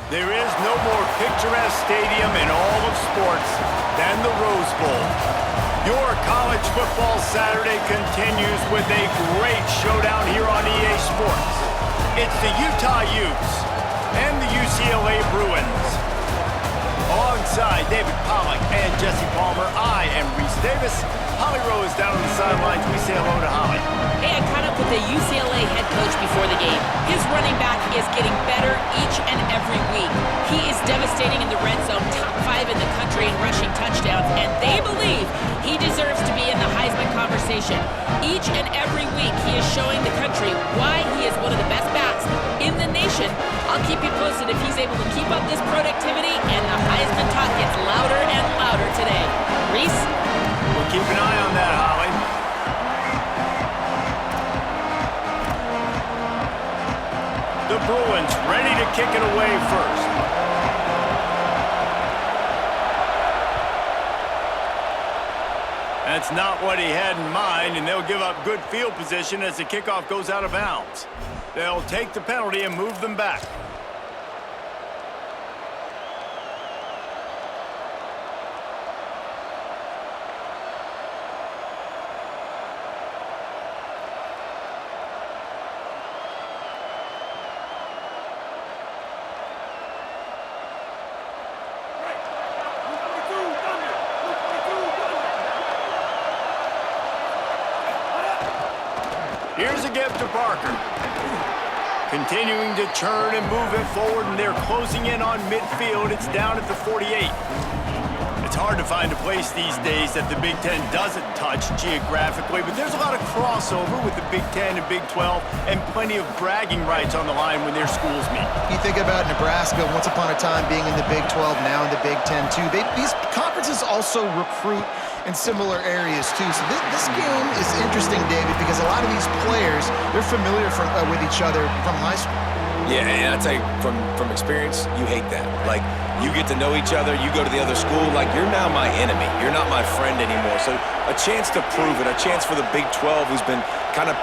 There is no more picturesque stadium in all of sports than the Rose Bowl. Your college football Saturday continues with a great showdown here on EA Sports. It's the Utah Utes and the UCLA Bruins. Alongside David Pollack and Jesse Palmer, I am Reese Davis. Holly Rose down on the sidelines. We say hello to Holly. Hey, I caught up with the UCLA head coach before the game. His running back is getting better each and every week. He is devastating in the red zone, top 5 in the country in rushing touchdowns, and they believe he deserves to be in the Heisman conversation. Each and every week, he is showing the country why he is one of the best backs in the nation. I'll keep you posted if he's able to keep up this productivity, and the Heisman talk gets louder and louder today. Reese? We'll keep an eye on that, Holly. The Bruins ready to kick it away first. That's not what he had in mind, and they'll give up good field position as the kickoff goes out of bounds. They'll take the penalty and move them back. Here's a gift to Parker. Continuing to churn and move it forward, and they're closing in on midfield. It's down at the 48. It's hard to find a place these days that the Big Ten doesn't touch geographically, but there's a lot of crossover with the Big Ten and Big 12 and plenty of bragging rights on the line when their schools meet. You think about Nebraska, once upon a time being in the Big 12, now in the Big 10 too. These conferences also recruit in similar areas too. So this game is interesting, David, because a lot of these players, they're familiar with each other from high school. Yeah, and I tell you, from experience, you hate that. Like, you get to know each other, you go to the other school, like, you're now my enemy. You're not my friend anymore. So a chance to prove it, a chance for the Big 12, who's been kind of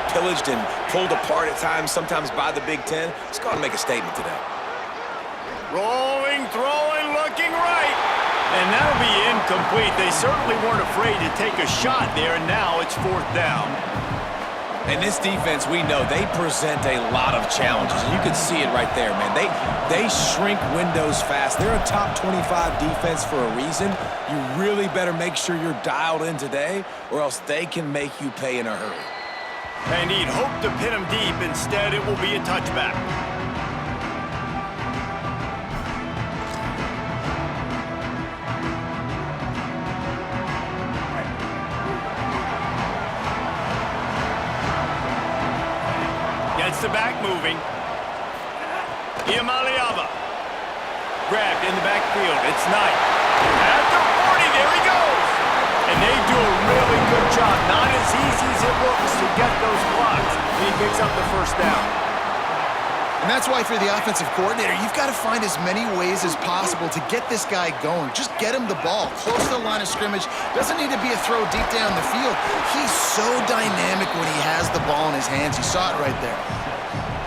pillaged and pulled apart at times, sometimes by the Big 10. Let's go and make a statement today. Rolling, throwing, looking right. And that'll be incomplete. They certainly weren't afraid to take a shot there, and now it's 4th down. And this defense, we know, they present a lot of challenges. And you can see it right there, man. They shrink windows fast. They're a top 25 defense for a reason. You really better make sure you're dialed in today, or else they can make you pay in a hurry. And he'd hope to pin him deep. Instead, it will be a touchback. Gets the back moving. Iamaleava. Grabbed in the backfield. It's Knight. At the 40, there he goes. And they do a really good job. Not as easy as it looks to get those blocks. And he picks up the 1st down. And that's why for the offensive coordinator, you've got to find as many ways as possible to get this guy going. Just get him the ball close to the line of scrimmage. Doesn't need to be a throw deep down the field. He's so dynamic when he has the ball in his hands. You saw it right there.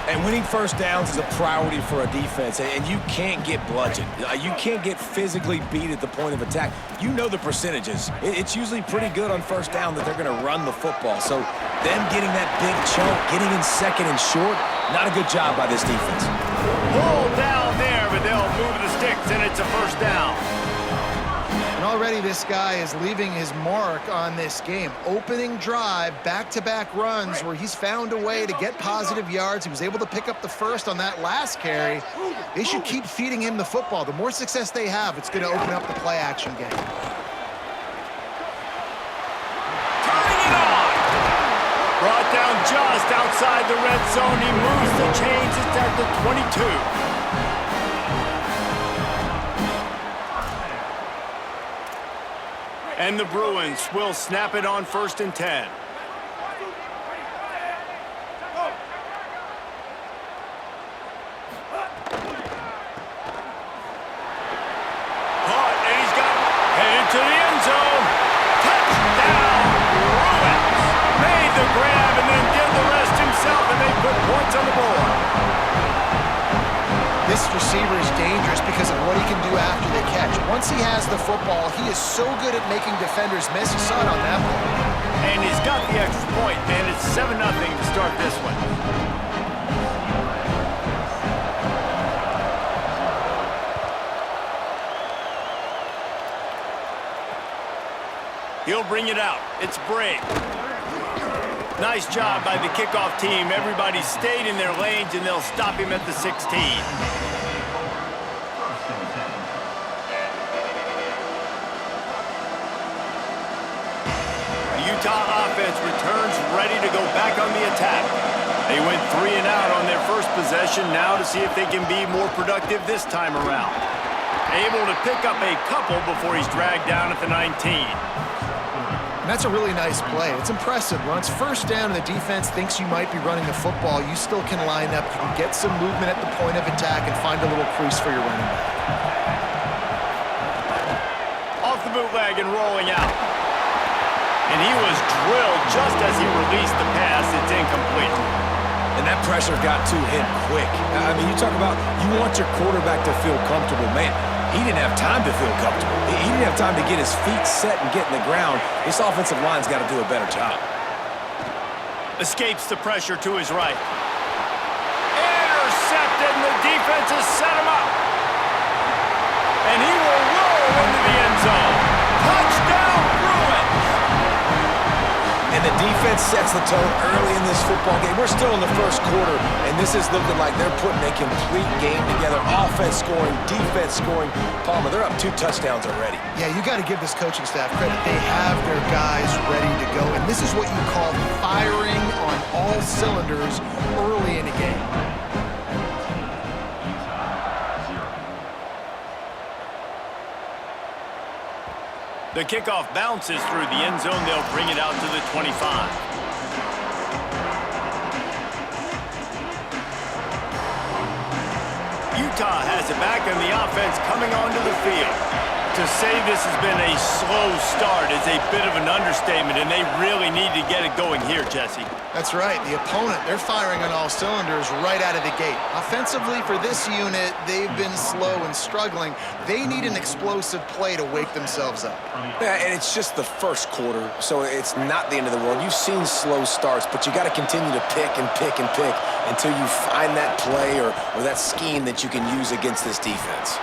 And winning 1st downs is a priority for a defense, and you can't get bludgeoned. You can't get physically beat at the point of attack. You know the percentages. It's usually pretty good on 1st down that they're going to run the football. So them getting that big chunk, getting in 2nd and short, not a good job by this defense. Pull down there, but they'll move the sticks, and it's a 1st down. And already this guy is leaving his mark on this game. Opening drive, back-to-back runs where he's found a way to get positive yards. He was able to pick up the 1st on that last carry. They should keep feeding him the football. The more success they have, it's going to open up the play-action game. Turning it on. Brought down just outside the red zone. He moves the chains. It's at the 22. And the Bruins will snap it on 1st and 10. Caught, and he's got it. Headed to the end zone. Touchdown, Bruins. Made the grab and then did the rest himself, and they put points on the board. This receiver is dangerous because of what he can do after the catch. Once he has the football, he is so good at making defenders miss. You saw it on that play. And he's got the extra point, and it's 7-0 to start this one. He'll bring it out. It's Brave. Nice job by the kickoff team. Everybody stayed in their lanes, and they'll stop him at the 16. The Utah offense returns ready to go back on the attack. They went 3 and out on their first possession, now to see if they can be more productive this time around. Able to pick up a couple before he's dragged down at the 19. And that's a really nice play. It's impressive. Once first down and the defense thinks you might be running the football, you still can line up. You can get some movement at the point of attack and find a little crease for your running back. Off the bootleg and rolling out. And he was drilled just as he released the pass. It's incomplete. And that pressure got to him quick. I mean, you talk about you want your quarterback to feel comfortable. Man, he didn't have time to feel comfortable. He didn't have time to get his feet set and get in the ground. This offensive line's got to do a better job. Escapes the pressure to his right. Intercepted, and the defense has set him up. And he will roll into the end zone. Touchdown, Bruins! And the defense sets the tone early in this football game. We're still in the first quarter, and this is looking like they're putting a complete game together. Offense scoring, defense scoring. Palmer, they're up 2 touchdowns already. Yeah, you got to give this coaching staff credit. They have their guys ready to go, and this is what you call firing on all cylinders early in a game. The kickoff bounces through the end zone. They'll bring it out to the 25. Utah has it back, and the offense coming onto the field. To say this has been a slow start is a bit of an understatement, and they really need to get it going here, Jesse. That's right. The opponent, they're firing on all cylinders right out of the gate. Offensively, for this unit, they've been slow and struggling. They need an explosive play to wake themselves up. Yeah, and it's just the first quarter, so it's not the end of the world. You've seen slow starts, but you got to continue to pick and pick and pick until you find that play or that scheme that you can use against this defense.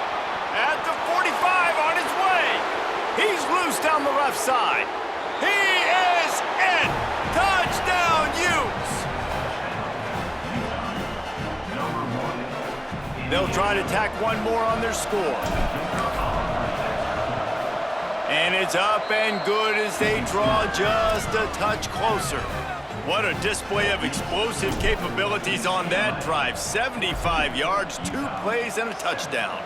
At the 45 on his way. He's loose down the left side. He is in. Touchdown, Utes. They'll try to tack one more on their score. And it's up and good as they draw just a touch closer. What a display of explosive capabilities on that drive. 75 yards, 2 plays, and a touchdown.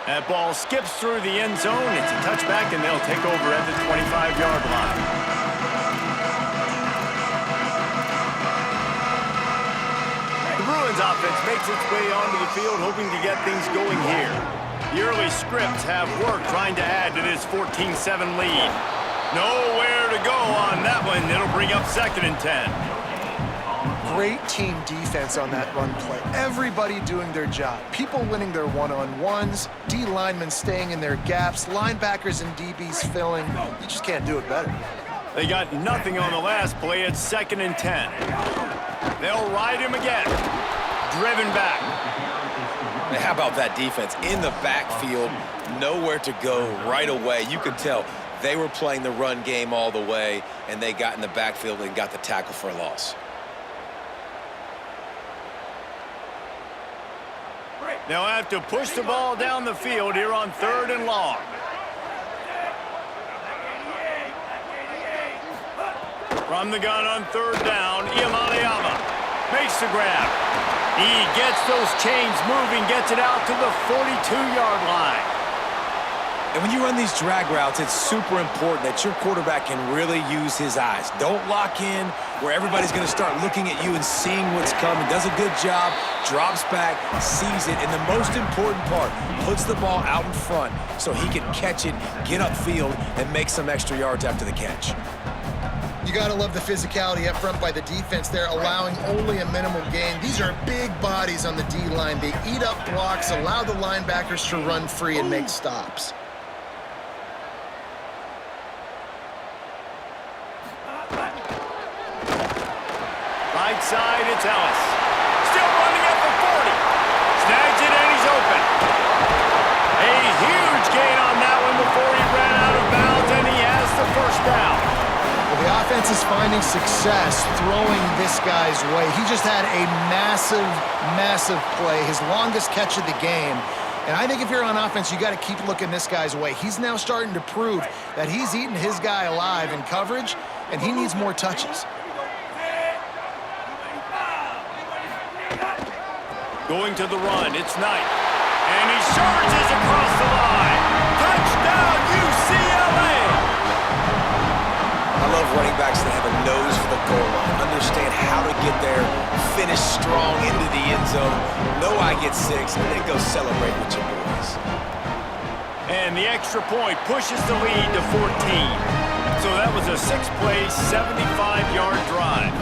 That ball skips through the end zone. It's a touchback, and they'll take over at the 25-yard line. The Bruins offense makes its way onto the field, hoping to get things going here. The early scripts have worked trying to add to this 14-7 lead. Nowhere to go on that one. It'll bring up 2nd and 10. Great team defense on that run play. Everybody doing their job. People winning their one-on-ones, D linemen staying in their gaps, linebackers and DBs filling. You just can't do it better. They got nothing on the last play. It's 2nd and 10. They'll ride him again. Driven back. How about that defense in the backfield? Nowhere to go right away. You could tell they were playing the run game all the way, and they got in the backfield and got the tackle for a loss. They'll have to push the ball down the field here on 3rd and long. From the gun on 3rd down, Iamaleava makes the grab. He gets those chains moving, gets it out to the 42-yard line. And when you run these drag routes, it's super important that your quarterback can really use his eyes. Don't lock in where everybody's going to start looking at you and seeing what's coming. Does a good job, drops back, sees it, and the most important part, puts the ball out in front so he can catch it, get upfield, and make some extra yards after the catch. You got to love the physicality up front by the defense there, allowing only a minimal gain. These are big bodies on the D-line. They eat up blocks, allow the linebackers to run free and make stops. Right side, it's Ellis. Still running up for 40. Snags it and he's open. A huge gain on that one before he ran out of bounds, and he has the first down. Well, the offense is finding success throwing this guy's way. He just had a massive, massive play, his longest catch of the game. And I think if you're on offense, you got to keep looking this guy's way. He's now starting to prove that he's eating his guy alive in coverage, and he needs more touches. Going to the run, it's Knight. And he charges across the line. Touchdown, UCLA! I love running backs that have a nose for the goal line, understand how to get there, finish strong into the end zone, know I get 6, and then go celebrate with your boys. And the extra point pushes the lead to 14. So that was a 6-play, 75-yard drive.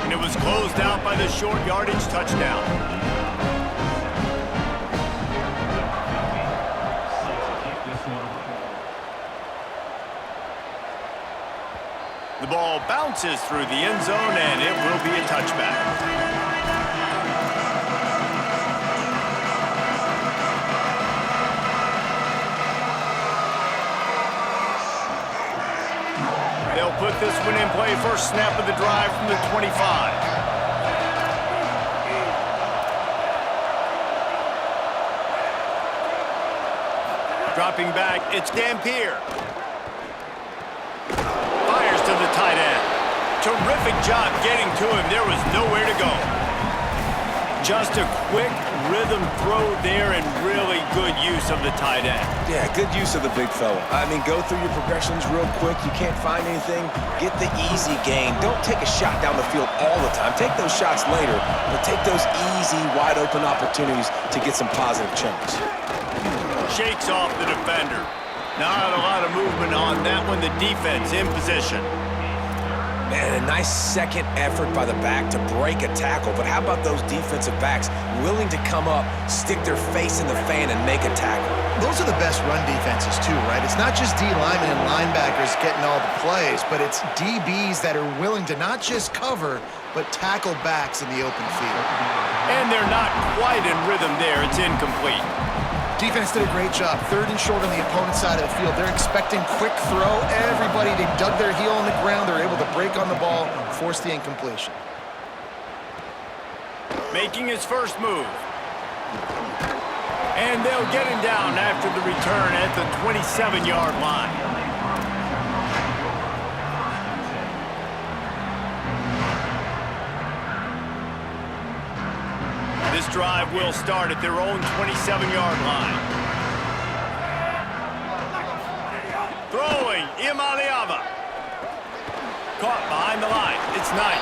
And it was closed out by the short yardage touchdown. The ball bounces through the end zone, and it will be a touchback. They'll put this one in play. First snap of the drive from the 25. Dropping back, it's Dampier. Fires to the tight end. Terrific job getting to him. There was nowhere to go. Just a quick rhythm throw there and really good use of the tight end. Yeah, good use of the big fella. I mean, go through your progressions real quick. You can't find anything. Get the easy gain. Don't take a shot down the field all the time. Take those shots later, but take those easy, wide-open opportunities to get some positive chunks. Shakes off the defender. Not a lot of movement on that one. The defense in position. Man, a nice second effort by the back to break a tackle. But how about those defensive backs willing to come up, stick their face in the fan, and make a tackle? Those are the best run defenses, too, right? It's not just D linemen and linebackers getting all the plays, but it's DBs that are willing to not just cover, but tackle backs in the open field. And they're not quite in rhythm there. It's incomplete. Defense did a great job. 3rd and short on the opponent's side of the field. They're expecting quick throw. Everybody, they dug their heel on the ground. They're able to break on the ball, force the incompletion. Making his first move. And they'll get him down after the return at the 27-yard line. This drive will start at their own 27-yard line. Throwing, Imaliava. Caught behind the line. It's Knight.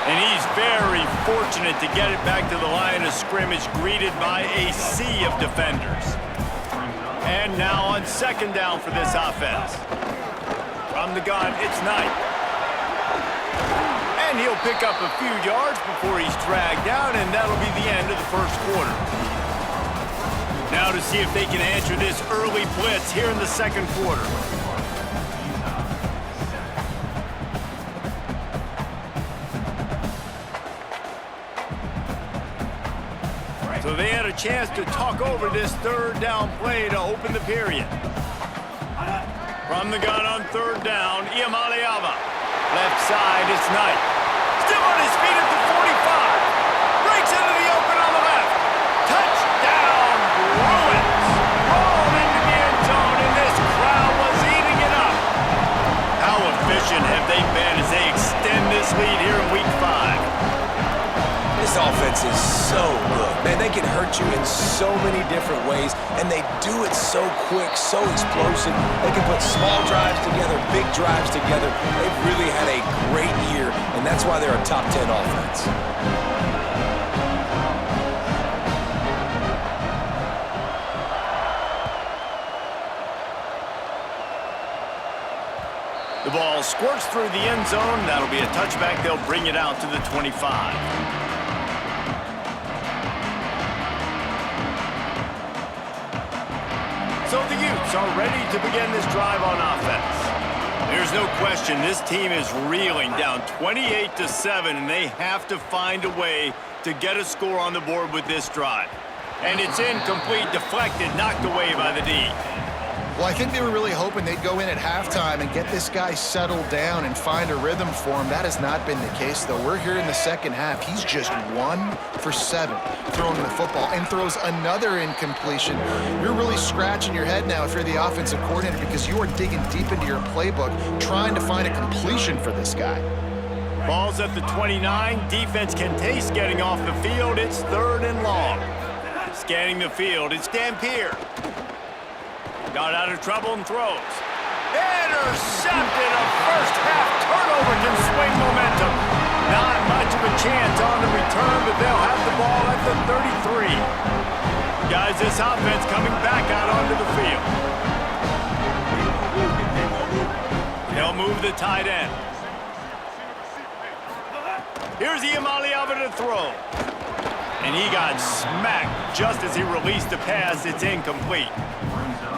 And he's very fortunate to get it back to the line of scrimmage, greeted by a sea of defenders. And now on 2nd down for this offense. From the gun, it's Knight. And he'll pick up a few yards before he's dragged down, and that'll be the end of the first quarter. Now to see if they can answer this early blitz here in the second quarter. So they had a chance to talk over this 3rd down play to open the period. From the gun on 3rd down, Imaliava. Left side, it's Knight. Still on his feet at the 45. Breaks into the open on the left. Touchdown, Bruins. Rolled into the end zone, and this crowd was eating it up. How efficient have they been as they extend this lead here in Week 5? This offense is so good. Man, they can hurt you in so many different ways, and they do it so quick, so explosive. They can put small drives together, big drives together. They've really had a great year, and that's why they're a top 10 offense. The ball squirts through the end zone. That'll be a touchback. They'll bring it out to the 25. So the Utes are ready to begin this drive on offense. There's no question this team is reeling down 28-7, and they have to find a way to get a score on the board with this drive. And it's incomplete, deflected, knocked away by the D. Well, I think they were really hoping they'd go in at halftime and get this guy settled down and find a rhythm for him. That has not been the case, though. We're here in the second half. He's just 1 for 7 throwing the football and throws another incompletion. You're really scratching your head now if you're the offensive coordinator because you are digging deep into your playbook trying to find a completion for this guy. Ball's at the 29. Defense can taste getting off the field. It's 3rd and long. Scanning the field, it's Dampier. Got out of trouble and throws. Intercepted! A first-half turnover can swing momentum. Not much of a chance on the return, but they'll have the ball at the 33. Guys, this offense coming back out onto the field. They'll move the tight end. Here's Iamaleava to throw. And he got smacked just as he released the pass. It's incomplete.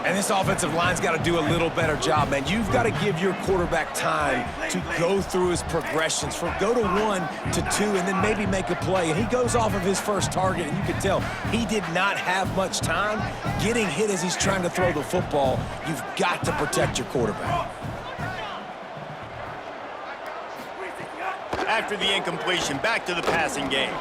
And this offensive line's got to do a little better job, man. You've got to give your quarterback time to go through his progressions, from go to 1 to 2, and then maybe make a play. And he goes off of his first target, and you can tell he did not have much time getting hit as he's trying to throw the football. You've got to protect your quarterback. After the incompletion, back to the passing game.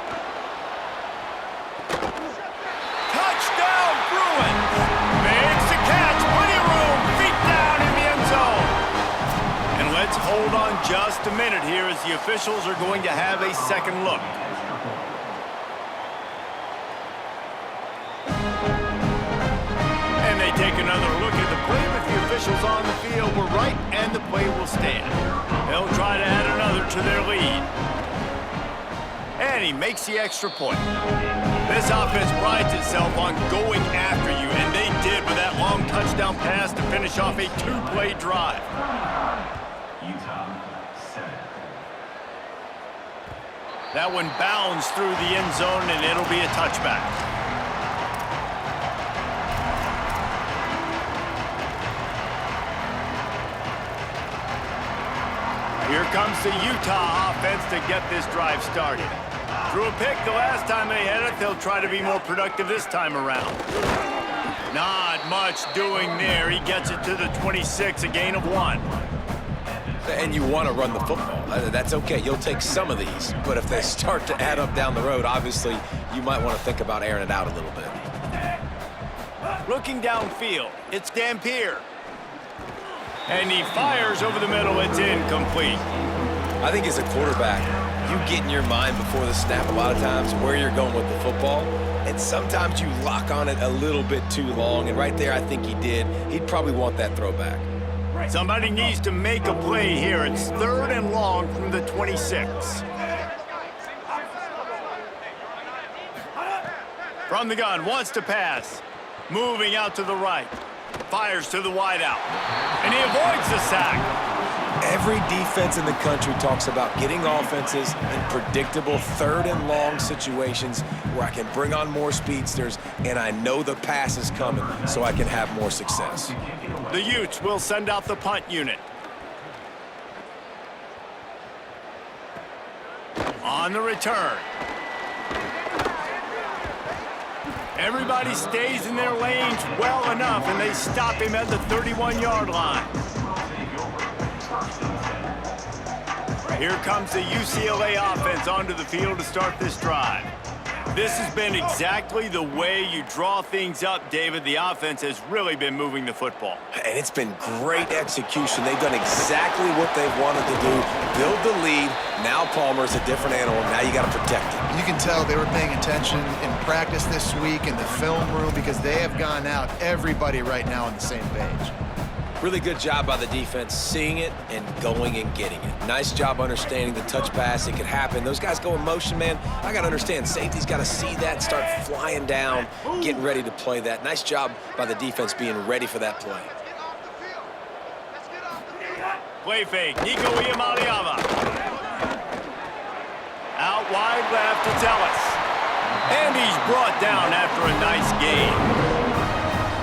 Touchdown, Bruins! Makes the catch, plenty of room, feet down in the end zone. And let's hold on just a minute here as the officials are going to have a second look. And they take another look at the play with the officials on the field. We're right, and the play will stand. They'll try to add another to their lead. And he makes the extra point. This offense prides itself on going after you, and they did with that long touchdown pass to finish off a 2-play drive. That one bounds through the end zone, and it'll be a touchback. Here comes the Utah offense to get this drive started. Threw a pick the last time they had it. They'll try to be more productive this time around. Not much doing there. He gets it to the 26, a gain of 1. And you want to run the football. That's okay. You'll take some of these. But if they start to add up down the road, obviously, you might want to think about airing it out a little bit. Looking downfield, it's Dampier. And he fires over the middle. It's incomplete. I think as a quarterback, you get in your mind before the snap a lot of times where you're going with the football, and sometimes you lock on it a little bit too long, and right there I think he did. He'd probably want that throwback. Somebody needs to make a play here. It's 3rd and long from the 26. From the gun, wants to pass. Moving out to the right. Fires to the wideout. And he avoids the sack. Every defense in the country talks about getting offenses in predictable 3rd and long situations where I can bring on more speedsters and I know the pass is coming so I can have more success. The Utes will send out the punt unit. On the return. Everybody stays in their lanes well enough, and they stop him at the 31-yard line. Here comes the UCLA offense onto the field to start this drive. This has been exactly the way you draw things up, David. The offense has really been moving the football. And it's been great execution. They've done exactly what they've wanted to do. Build the lead. Now Palmer's a different animal. Now you got to protect him. You can tell they were paying attention in practice this week in the film room because they have gone out, everybody right now on the same page. Really good job by the defense, seeing it and going and getting it. Nice job understanding the touch pass. It could happen. Those guys go in motion, man. I got to understand, safety's got to see that, start flying down, getting ready to play that. Nice job by the defense being ready for that play. Play fake. Nico Iamaleava. Out wide left, it's Ellis. And he's brought down after a nice gain.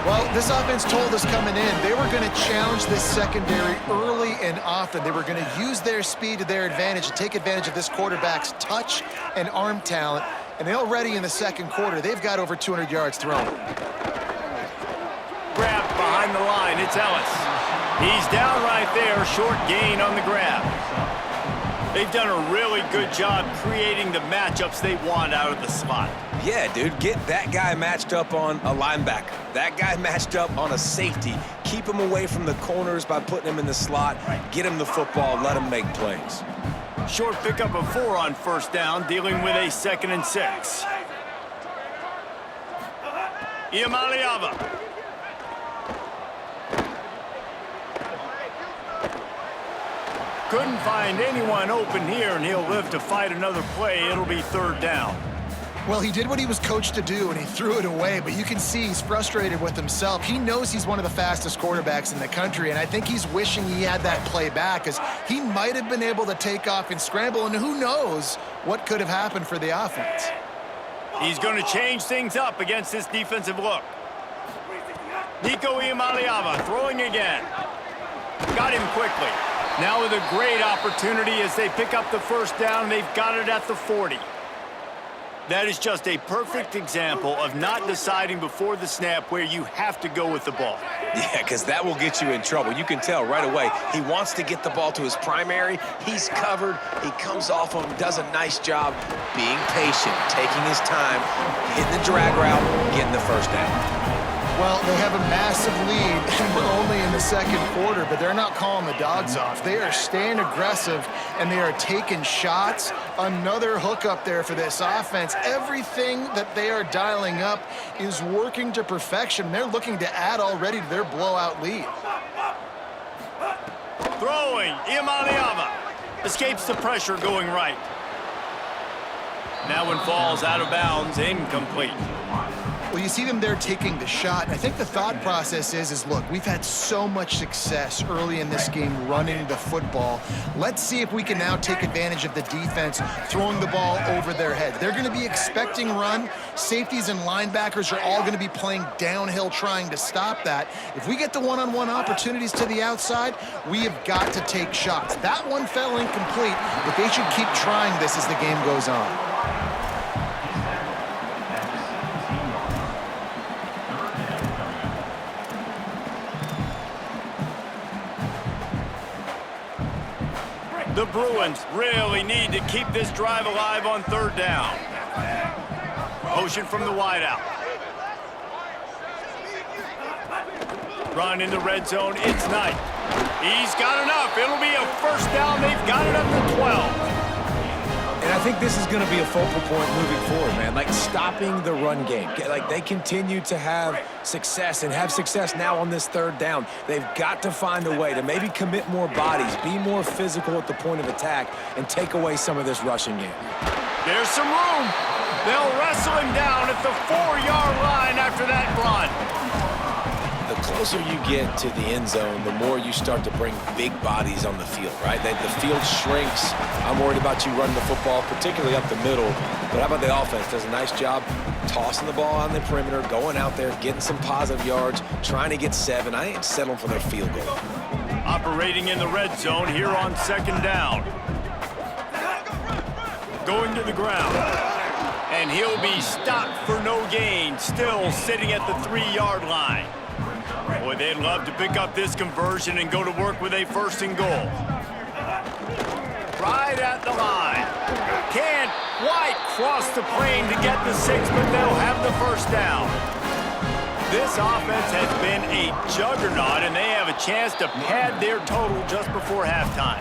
Well, this offense told us coming in they were going to challenge this secondary early and often. They were going to use their speed to their advantage and take advantage of this quarterback's touch and arm talent. And already in the second quarter, they've got over 200 yards thrown. Grab behind the line, it's Ellis. He's down right there, short gain on the grab. They've done a really good job creating the matchups they want out of the slot. Yeah, dude, get that guy matched up on a linebacker. That guy matched up on a safety. Keep him away from the corners by putting him in the slot. Get him the football, let him make plays. Short pickup of 4 on first down, dealing with a 2nd and 6. Iamaleava. Couldn't find anyone open here, and he'll live to fight another play. It'll be 3rd down. Well, he did what he was coached to do, and he threw it away, but you can see he's frustrated with himself. He knows he's one of the fastest quarterbacks in the country, and I think he's wishing he had that play back, because he might have been able to take off and scramble, and who knows what could have happened for the offense. He's going to change things up against this defensive look. Nico Iamaleava throwing again. Got him quickly. Now with a great opportunity as they pick up the 1st down. They've got it at the 40. That is just a perfect example of not deciding before the snap where you have to go with the ball. Yeah, because that will get you in trouble. You can tell right away he wants to get the ball to his primary. He's covered. He comes off him, does a nice job being patient, taking his time, hitting the drag route, getting the 1st down. Well, they have a massive lead, and we're only in the second quarter, but they're not calling the dogs off. They are staying aggressive, and they are taking shots. Another hook up there for this offense. Everything that they are dialing up is working to perfection. They're looking to add already to their blowout lead. Throwing, Iamaleava escapes the pressure going right. That one falls out of bounds, incomplete. Well, you see them there taking the shot. And I think the thought process is, look, we've had so much success early in this game running the football. Let's see if we can now take advantage of the defense throwing the ball over their head. They're going to be expecting run. Safeties and linebackers are all going to be playing downhill trying to stop that. If we get the one-on-one opportunities to the outside, we have got to take shots. That one fell incomplete, but they should keep trying this as the game goes on. The Bruins really need to keep this drive alive on 3rd down. Motion from the wideout. Run in the red zone. It's Knight. He's got enough. It'll be a 1st down. They've got it up to 12. And I think this is going to be a focal point moving forward, man. Like, stopping the run game. Like, they continue to have success and have success now on this 3rd down. They've got to find a way to maybe commit more bodies, be more physical at the point of attack, and take away some of this rushing game. There's some room. They'll wrestle him down at the 4-yard line after that run. The closer you get to the end zone, the more you start to bring big bodies on the field, right? The field shrinks. I'm worried about you running the football, particularly up the middle. But how about the offense? Does a nice job tossing the ball on the perimeter, going out there, getting some positive yards, trying to get 7. I ain't settling for their field goal. Operating in the red zone here on 2nd down. Going to the ground. And he'll be stopped for no gain, still sitting at the 3-yard line. Boy, they'd love to pick up this conversion and go to work with a 1st and goal. Right at the line. Can't quite cross the plane to get the 6, but they'll have the 1st down. This offense has been a juggernaut, and they have a chance to pad their total just before halftime.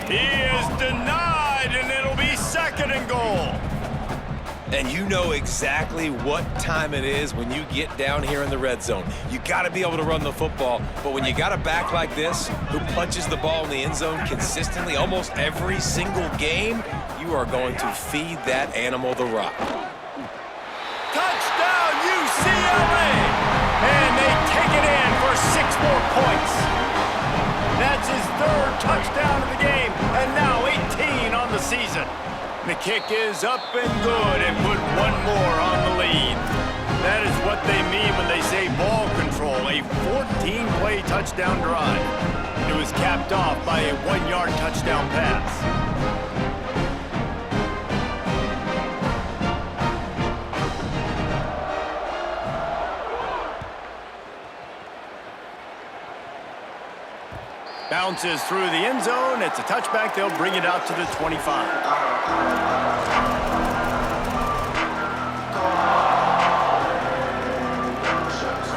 He is denied, and it'll be 2nd and goal. And you know exactly what time it is when you get down here in the red zone. You got to be able to run the football, but when you got a back like this who punches the ball in the end zone consistently almost every single game, you are going to feed that animal the rock. Touchdown, UCLA! And they take it in for 6 more points. That's his 3rd touchdown kick is up and good and put one more on the lead. That is what they mean when they say ball control, a 14-play touchdown drive. It was capped off by a 1-yard touchdown pass. Bounces through the end zone. It's a touchback. They'll bring it out to the 25.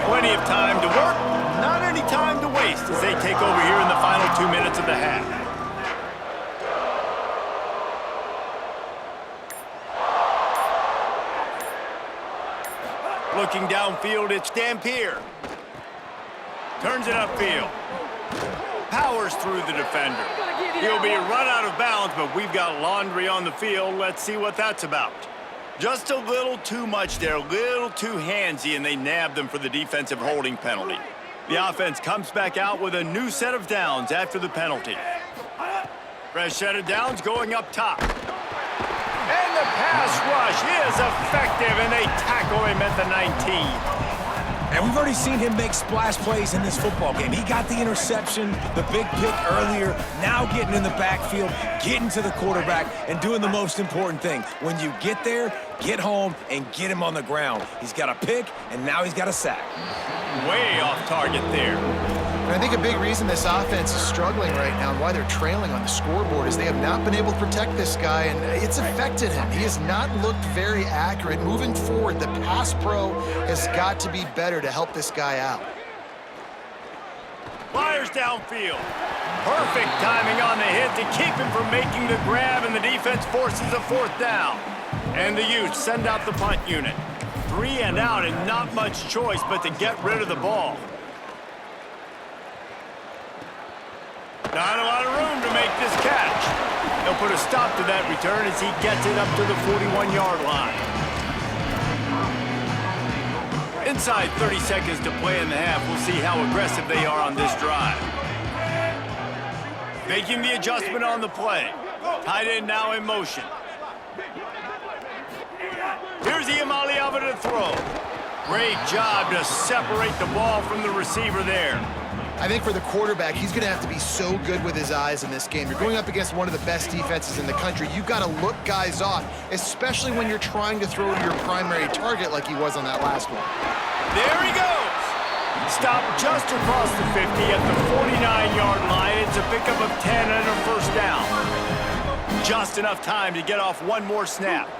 Plenty of time to work, not any time to waste as they take over here in the final 2 minutes of the half. Looking downfield, it's Dampier. Turns it upfield. Powers through the defender. He'll be run out of bounds, but we've got laundry on the field. Let's see what that's about. Just a little too much there, a little too handsy, and they nabbed them for the defensive holding penalty. The offense comes back out with a new set of downs after the penalty. Fresh set of downs going up top. And the pass rush is effective, and they tackle him at the 19. And we've already seen him make splash plays in this football game. He got the interception, the big pick earlier, now getting in the backfield, getting to the quarterback, and doing the most important thing. When you get there, get home, and get him on the ground. He's got a pick, and now he's got a sack. Way off target there. And I think a big reason this offense is struggling right now and why they're trailing on the scoreboard is they have not been able to protect this guy, and it's affected him. He has not looked very accurate. Moving forward, the pass pro has got to be better to help this guy out. Fires downfield. Perfect timing on the hit to keep him from making the grab, and the defense forces a 4th down. And the Utes send out the punt unit. 3 and out, and not much choice but to get rid of the ball. Not a lot of room to make this catch. They'll put a stop to that return as he gets it up to the 41-yard line. Inside 30 seconds to play in the half. We'll see how aggressive they are on this drive. Making the adjustment on the play. Tight end now in motion. Here's the Amaliava to throw. Great job to separate the ball from the receiver there. I think for the quarterback, he's going to have to be so good with his eyes in this game. You're going up against one of the best defenses in the country. You've got to look guys off, especially when you're trying to throw to your primary target like he was on that last one. There he goes. Stopped just across the 50 at the 49-yard line. It's a pickup of 10 and a 1st down. Just enough time to get off one more snap.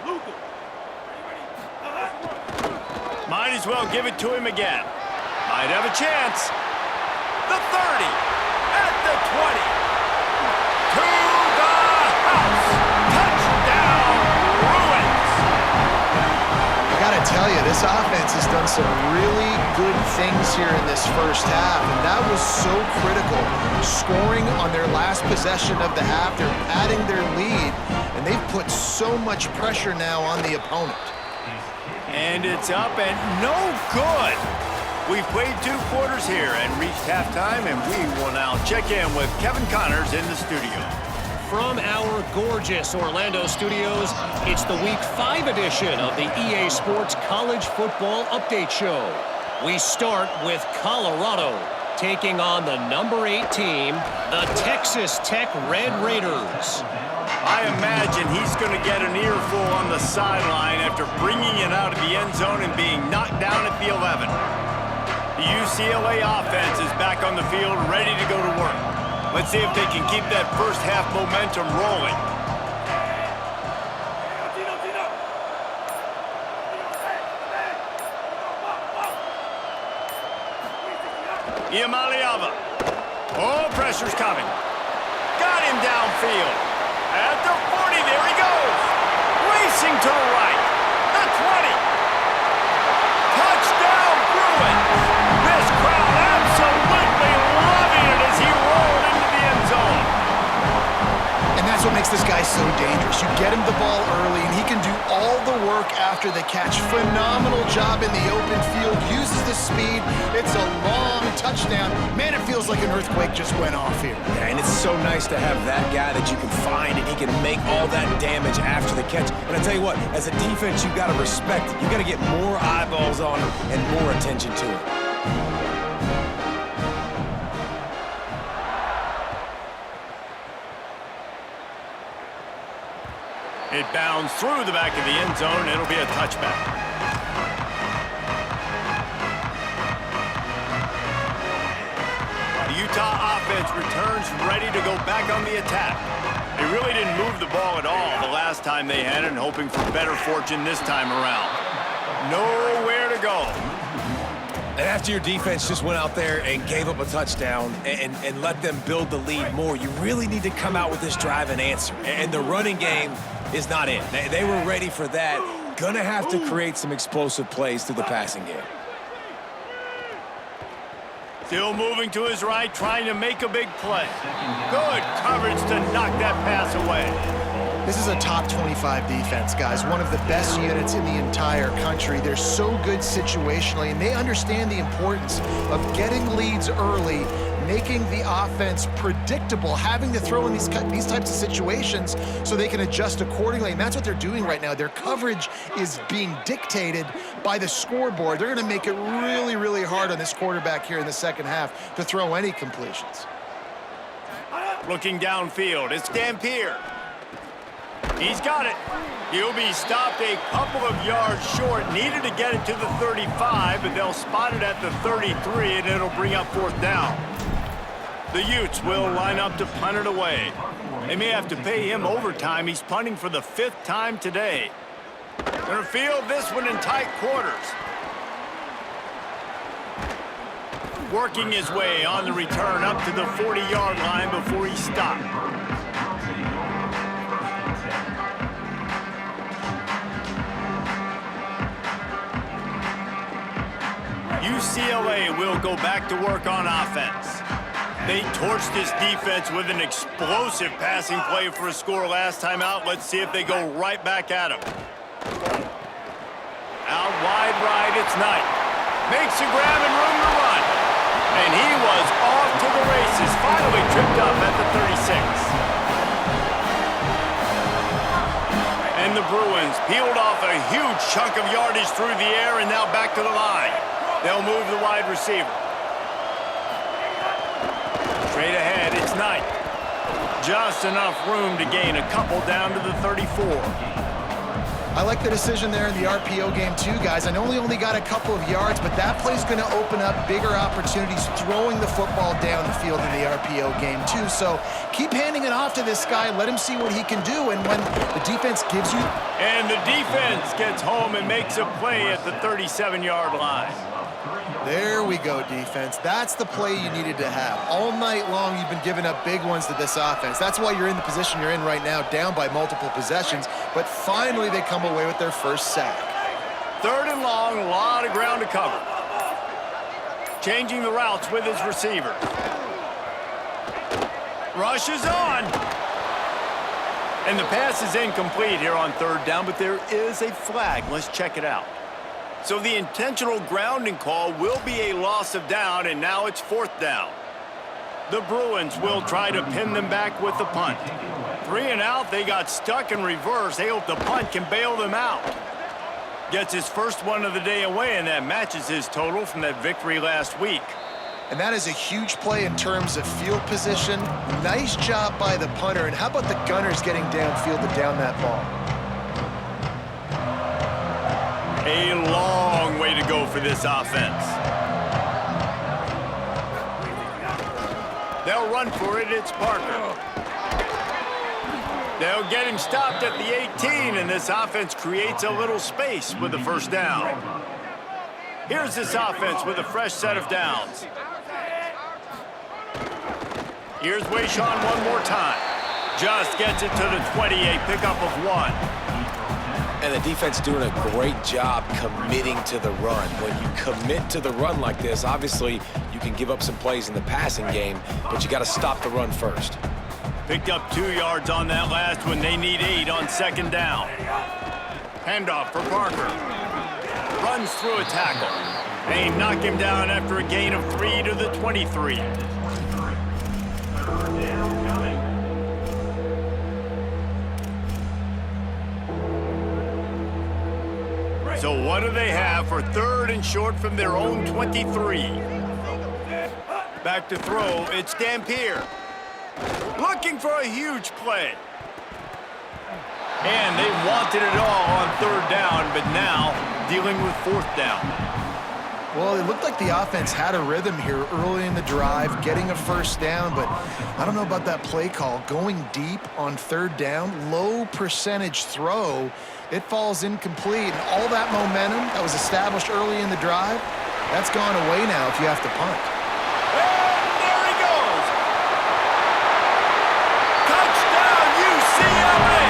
Might as well give it to him again. Might have a chance. The 30, at the 20, to the house, touchdown Bruins. I gotta tell you, this offense has done some really good things here in this first half, and that was so critical. Scoring on their last possession of the half, they're padding their lead, and they've put so much pressure now on the opponent. And it's up and no good. We've played 2 quarters here and reached halftime, and we will now check in with Kevin Connors in the studio. From our gorgeous Orlando studios, it's the Week 5 edition of the EA Sports College Football Update Show. We start with Colorado, taking on the number 8 team, the Texas Tech Red Raiders. I imagine he's going to get an earful on the sideline after bringing it out of the end zone and being knocked down at the 11. The UCLA offense is back on the field, ready to go to work. Let's see if they can keep that first half momentum rolling. Amaliava. Oh, pressure's coming. Got him downfield. At the 40, there he goes. Racing to the right. The 20. Touchdown, Bruins. This crowd absolutely loving it as he rolled into the end zone. And that's what makes this guy so dangerous. You get him the ball early, and he can do all the work after the catch. Phenomenal job in the open field, uses the speed. It's a long touchdown. Man, it feels like an earthquake just went off here. Yeah, and it's so nice to have that guy that you can find and he can make all that damage after the catch. And I tell you what, as a defense, you've got to respect it. You've got to get more eyeballs on him and more attention to it. It bounds through the back of the end zone. It'll be a touchback. The Utah offense returns ready to go back on the attack. They really didn't move the ball at all the last time they had it, and hoping for better fortune this time around. Nowhere to go. And after your defense just went out there and gave up a touchdown and let them build the lead more, you really need to come out with this drive and answer. And the running game is not in. They were ready for that. Gonna have to create some explosive plays through the passing game. Still moving to his right, trying to make a big play. Good coverage to knock that pass away. This is a top 25 defense, guys. One of the best units in the entire country. They're so good situationally, and they understand the importance of getting leads early, making the offense predictable, having to throw in these types of situations so they can adjust accordingly. And that's what they're doing right now. Their coverage is being dictated by the scoreboard. They're going to make it really, really hard on this quarterback here in the second half to throw any completions. Looking downfield, it's Dampier. He's got it. He'll be stopped a couple of yards short. Needed to get it to the 35, but they'll spot it at the 33, and it'll bring up fourth down. The Utes will line up to punt it away. They may have to pay him overtime. He's punting for the 5th time today. Gonna field this one in tight quarters. Working his way on the return up to the 40-yard line before he stopped. UCLA will go back to work on offense. They torched this defense with an explosive passing play for a score last time out. Let's see if they go right back at him. Out wide right, it's Knight. Makes a grab and room to run. And he was off to the races, finally tripped up at the 36. And the Bruins peeled off a huge chunk of yardage through the air and now back to the line. They'll move the wide receiver. Straight ahead, it's Knight. Just enough room to gain a couple down to the 34. I like the decision there in the RPO game too, guys. I know he only got a couple of yards, but that play's going to open up bigger opportunities throwing the football down the field in the RPO game too. So keep handing it off to this guy. Let him see what he can do. And when the defense gives you... And the defense gets home and makes a play at the 37-yard line. There we go, defense. That's the play you needed to have. All night long, you've been giving up big ones to this offense. That's why you're in the position you're in right now, down by multiple possessions. But finally, they come away with their first sack. 3rd and long, a lot of ground to cover. Changing the routes with his receiver. Rush is on. And the pass is incomplete here on 3rd down, but there is a flag. Let's check it out. So the intentional grounding call will be a loss of down, and now it's 4th down. The Bruins will try to pin them back with the punt. 3 and out, they got stuck in reverse. They hope the punt can bail them out. Gets his first one of the day away, and that matches his total from that victory last week. And that is a huge play in terms of field position. Nice job by the punter. And how about the Gunners getting downfield to down that ball? A long way to go for this offense. They'll run for it. It's Parker. They'll get him stopped at the 18, and this offense creates a little space with the first down. Here's this offense with a fresh set of downs. Here's Wayshawn one more time. Just gets it to the 20, a pickup of 1. And the defense doing a great job committing to the run. When you commit to the run like this, obviously you can give up some plays in the passing game, but you got to stop the run first. Picked up 2 yards on that last one. They need 8 on 2nd down. Handoff for Parker. runs through a tackle. They knock him down after a gain of 3 to the 23. So what do they have for 3rd and short from their own 23? Back to throw, it's Dampier. Looking for a huge play. And they wanted it all on 3rd down, but now dealing with 4th down. Well, it looked like the offense had a rhythm here early in the drive, getting a 1st down, but I don't know about that play call. Going deep on 3rd down, low percentage throw, it falls incomplete. And all that momentum that was established early in the drive, that's gone away now if you have to punt. And there he goes. Touchdown, UCLA.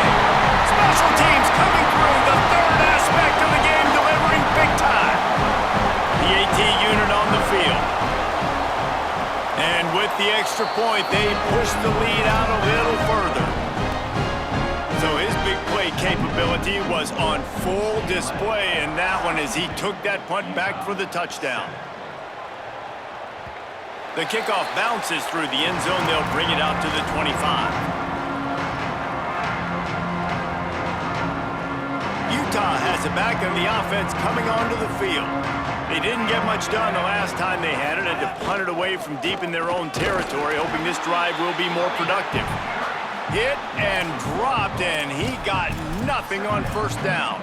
Special teams coming through, the 3rd aspect of the game, delivering big time. The AT unit on the field. And with the extra point, they push the lead out a little further. So his big play capability was on full display in that one as he took that punt back for the touchdown. The kickoff bounces through the end zone. They'll bring it out to the 25. Utah has it back on the offense coming onto the field. They didn't get much done the last time they had it, and to punt it away from deep in their own territory, hoping this drive will be more productive. Hit and dropped, and he got nothing on 1st down.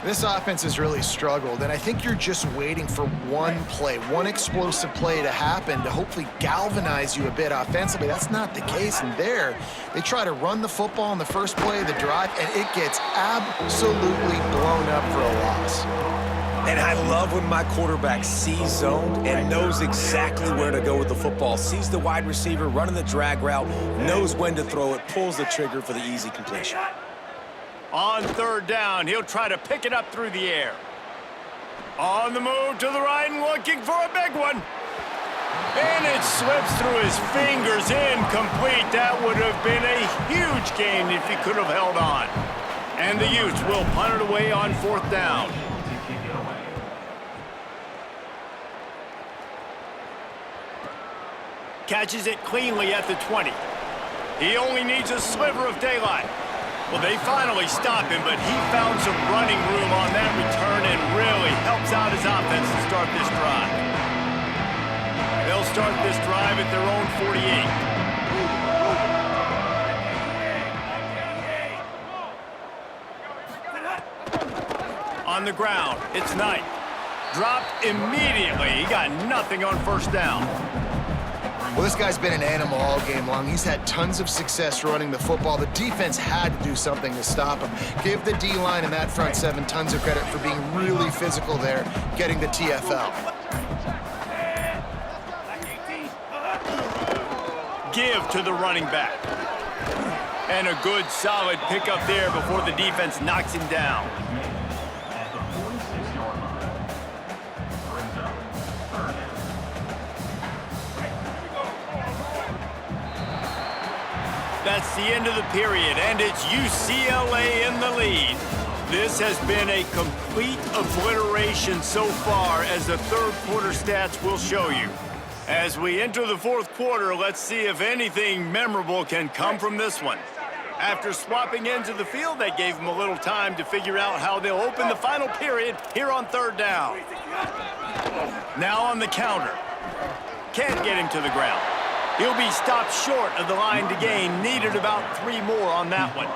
This offense has really struggled, and I think you're just waiting for one play, one explosive play to happen to hopefully galvanize you a bit offensively. That's not the case, and there, they try to run the football on the first play of the drive, and it gets absolutely blown up for a loss. And I love when my quarterback sees zoned and knows exactly where to go with the football. Sees the wide receiver running the drag route, knows when to throw it, pulls the trigger for the easy completion. On 3rd down, he'll try to pick it up through the air. On the move to the right and looking for a big one. And it slips through his fingers, incomplete. That would have been a huge gain if he could have held on. And the Utes will punt it away on 4th down. Catches it cleanly at the 20. He only needs a sliver of daylight. Well, they finally stop him, but he found some running room on that return and really helps out his offense to start this drive. They'll start this drive at their own 48. On the ground, it's Knight. Dropped immediately. He got nothing on 1st down. Well, this guy's been an animal all game long. He's had tons of success running the football. The defense had to do something to stop him. Give the D-line and that front 7 tons of credit for being really physical there, getting the TFL. Give to the running back. And a good, solid pickup there before the defense knocks him down. That's the end of the period, and it's UCLA in the lead. This has been a complete obliteration so far, as the 3rd quarter stats will show you. As we enter the 4th quarter, let's see if anything memorable can come from this one. After swapping into the field, that gave them a little time to figure out how they'll open the final period here on 3rd down. Now on the counter. Can't get him to the ground. He'll be stopped short of the line to gain. Needed about 3 more on that one.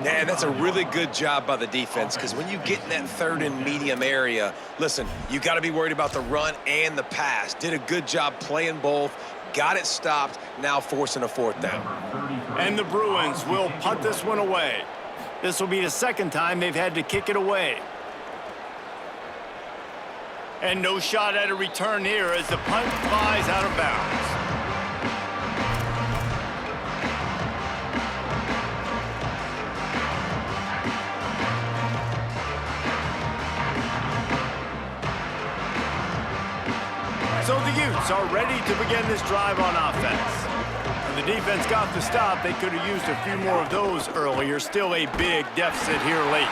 Man, that's a really good job by the defense, because when you get in that 3rd and medium area, listen, you got to be worried about the run and the pass. Did a good job playing both, got it stopped, now forcing a 4th down. And the Bruins will punt this one away. This will be the 2nd time they've had to kick it away. And no shot at a return here as the punt flies out of bounds. So the Utes are ready to begin this drive on offense. The defense got the stop. They could have used a few more of those earlier. Still a big deficit here late.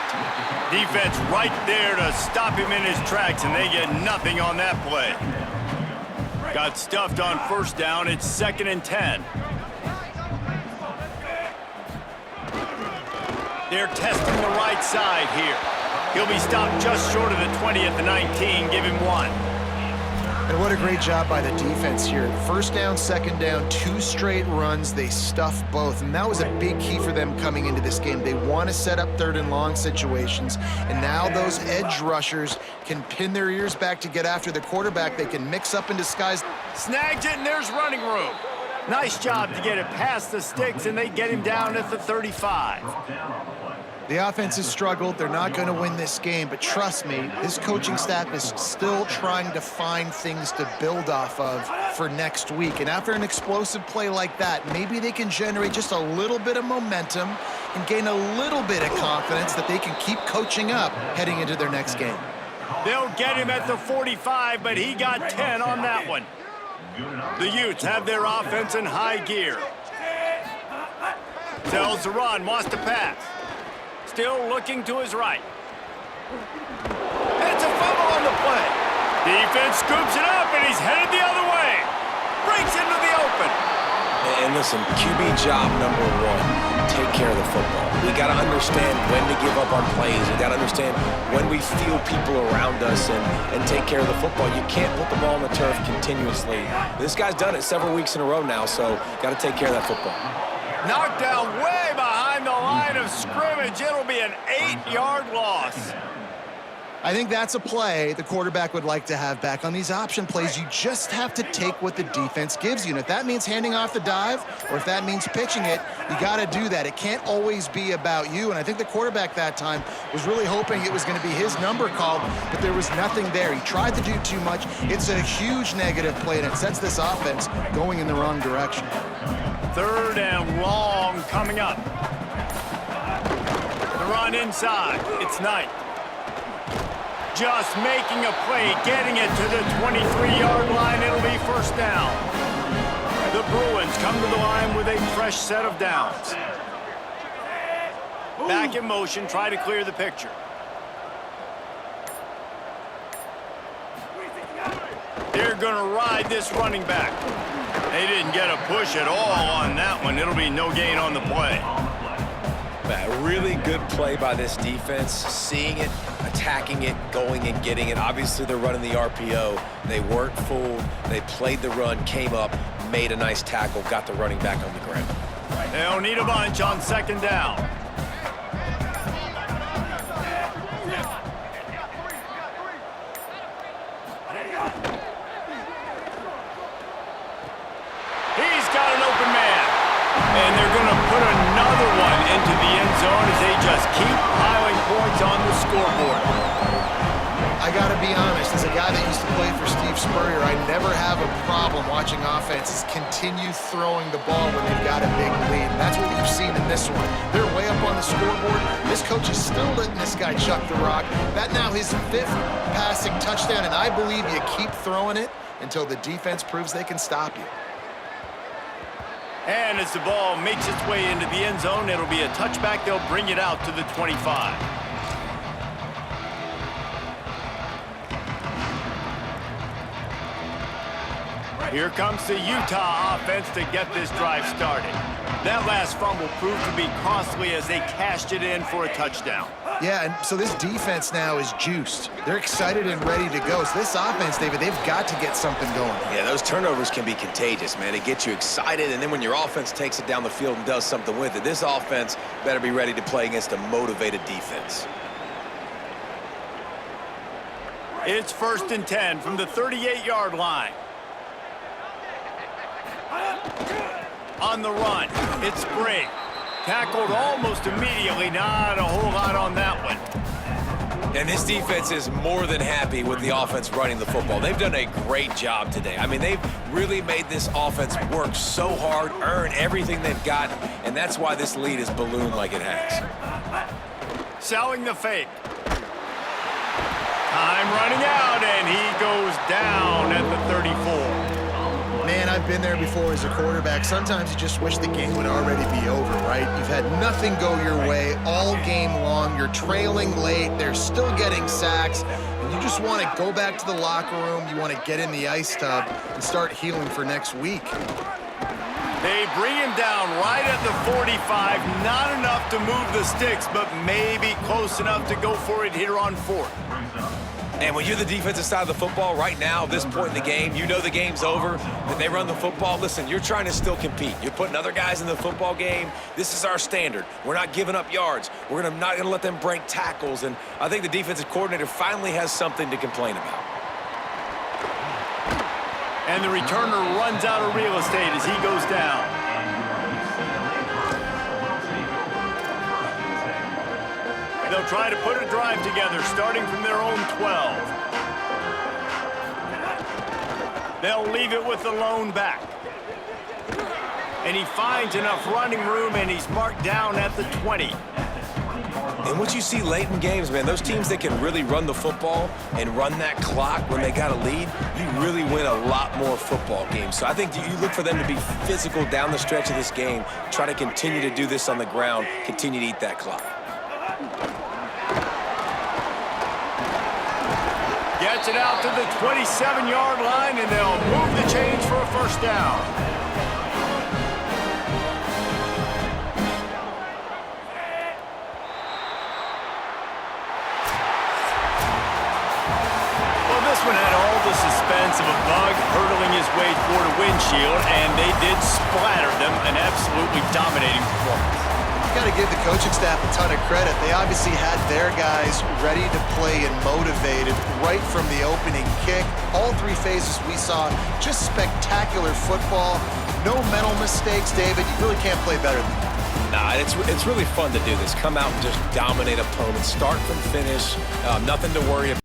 Defense right there to stop him in his tracks, and they get nothing on that play. Got stuffed on first down. It's 2nd and 10. They're testing the right side here. He'll be stopped just short of the 20 at the 19. Give him 1. And what a great job by the defense here. First down, second down, 2 straight runs. They stuffed both, and that was a big key for them coming into this game. They want to set up 3rd and long situations, and now those edge rushers can pin their ears back to get after the quarterback. They can mix up and disguise. Snags it, and there's running room. Nice job to get it past the sticks, and they get him down at the 35. The offense has struggled. They're not going to win this game, but trust me, this coaching staff is still trying to find things to build off of for next week. And after an explosive play like that, maybe they can generate just a little bit of momentum and gain a little bit of confidence that they can keep coaching up heading into their next game. They'll get him at the 45, but he got 10 on that one. The Utes have their offense in high gear. Tells the run, wants to pass. Still looking to his right. It's a fumble on the play. Defense scoops it up, and he's headed the other way. Breaks into the open. And listen, QB job number 1, take care of the football. We got to understand when to give up on plays. We got to understand when we feel people around us and take care of the football. You can't put the ball on the turf continuously. This guy's done it several weeks in a row now, so got to take care of that football. Knocked down way behind the line of scrimmage. It'll be an 8-yard loss. I think that's a play the quarterback would like to have back. On these option plays, you just have to take what the defense gives you. And if that means handing off the dive or if that means pitching it, you got to do that. It can't always be about you. And I think the quarterback that time was really hoping it was going to be his number called, but there was nothing there. He tried to do too much. It's a huge negative play, and it sets this offense going in the wrong direction. 3rd and long coming up. The run inside. It's Knight. Just making a play, getting it to the 23-yard line. It'll be 1st down. The Bruins come to the line with a fresh set of downs. Back in motion, try to clear the picture. They're going to ride this running back. They didn't get a push at all on that one. It'll be no gain on the play. A really good play by this defense, seeing it, attacking it, going and getting it. Obviously, they're running the RPO. They weren't fooled. They played the run, came up, made a nice tackle, got the running back on the ground. They'll need a bunch on 2nd down. He's got an open man. And they're going to put another one into the end zone as they just keep piling points on the scoreboard. I got to be honest, as a guy that used to play for Steve Spurrier, I never have a problem watching offenses continue throwing the ball when they've got a big lead. And that's what we've seen in this one. They're way up on the scoreboard. This coach is still letting this guy chuck the rock. That now his 5th passing touchdown, and I believe you keep throwing it until the defense proves they can stop you. And as the ball makes its way into the end zone, it'll be a touchback. They'll bring it out to the 25. Here comes the Utah offense to get this drive started. That last fumble proved to be costly as they cashed it in for a touchdown. Yeah, and so this defense now is juiced. They're excited and ready to go. So this offense, David, they've got to get something going. Yeah, those turnovers can be contagious, man. It gets you excited, and then when your offense takes it down the field and does something with it, this offense better be ready to play against a motivated defense. It's 1st and 10 from the 38-yard line. On the run, it's Sprague. Tackled almost immediately, not a whole lot on that one. And this defense is more than happy with the offense running the football. They've done a great job today. I mean, they've really made this offense work so hard, earn everything they've got, and that's why this lead is ballooned like it has. Selling the fake. Time running out, and he goes down at the 34. Man, I've been there before as a quarterback. Sometimes you just wish the game would already be over, right? You've had nothing go your way all game long. You're trailing late. They're still getting sacks. And you just want to go back to the locker room. You want to get in the ice tub and start healing for next week. They bring him down right at the 45. Not enough to move the sticks, but maybe close enough to go for it here on 4th. And when you're the defensive side of the football right now, at this point in the game, you know the game's over, that they run the football. Listen, you're trying to still compete. You're putting other guys in the football game. This is our standard. We're not giving up yards. We're not going to let them break tackles. And I think the defensive coordinator finally has something to complain about. And the returner runs out of real estate as he goes down. They'll try to put a drive together, starting from their own 12. They'll leave it with the lone back. And he finds enough running room, and he's marked down at the 20. And what you see late in games, man, those teams that can really run the football and run that clock when they got a lead, you really win a lot more football games. So I think you look for them to be physical down the stretch of this game, try to continue to do this on the ground, continue to eat that clock. Gets it out to the 27-yard line, and they'll move the chains for a first down. Well, this one had all the suspense of a bug hurtling his way toward a windshield, and they did splatter them, an absolutely dominating performance. Got to give the coaching staff a ton of credit. They obviously had their guys ready to play and motivated right from the opening kick. All 3 phases we saw, just spectacular football. No mental mistakes, David. You really can't play better than that. Nah, it's really fun to do this. Come out and just dominate opponents, start from finish, nothing to worry about.